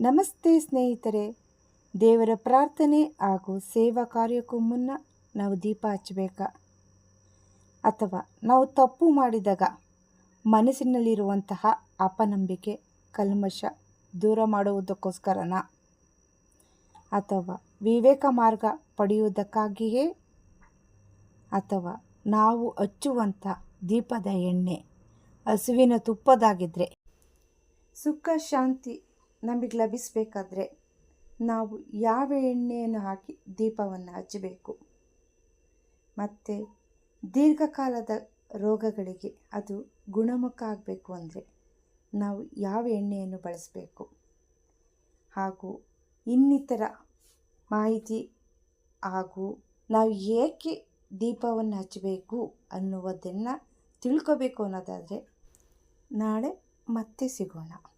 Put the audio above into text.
ನಮಸ್ತೆ ಸ್ನೇಹಿತರೆ, ದೇವರ ಪ್ರಾರ್ಥನೆ ಹಾಗೂ ಸೇವಾ ಕಾರ್ಯಕ್ಕೂ ಮುನ್ನ ನಾವು ದೀಪ ಹಚ್ಚಬೇಕಾ? ಅಥವಾ ನಾವು ತಪ್ಪು ಮಾಡಿದಾಗ ಮನಸ್ಸಿನಲ್ಲಿರುವಂತಹ ಅಪನಂಬಿಕೆ, ಕಲ್ಮಶ ದೂರ ಮಾಡುವುದಕ್ಕೋಸ್ಕರನಾ? ಅಥವಾ ವಿವೇಕ ಮಾರ್ಗ ಪಡೆಯುವುದಕ್ಕಾಗಿಯೇ? ಅಥವಾ ನಾವು ಹಚ್ಚುವಂಥ ದೀಪದ ಎಣ್ಣೆ ಹಸುವಿನ ತುಪ್ಪದಾಗಿದ್ದರೆ ಸುಖ ಶಾಂತಿ ನಮಗೆ ಲಭಿಸಬೇಕಾದ್ರೆ ನಾವು ಯಾವ ಎಣ್ಣೆಯನ್ನು ಹಾಕಿ ದೀಪವನ್ನು ಹಚ್ಚಬೇಕು? ಮತ್ತು ದೀರ್ಘಕಾಲದ ರೋಗಗಳಿಗೆ ಅದು ಗುಣಮುಖ ಆಗಬೇಕು ಅಂದರೆ ನಾವು ಯಾವ ಎಣ್ಣೆಯನ್ನು ಬಳಸಬೇಕು? ಹಾಗೂ ಇನ್ನಿತರ ಮಾಹಿತಿ ಹಾಗೂ ನಾವು ಏಕೆ ದೀಪವನ್ನು ಹಚ್ಚಬೇಕು ಅನ್ನುವುದನ್ನು ತಿಳ್ಕೋಬೇಕು ಅನ್ನೋದಾದರೆ ನಾಳೆ ಮತ್ತೆ ಸಿಗೋಣ.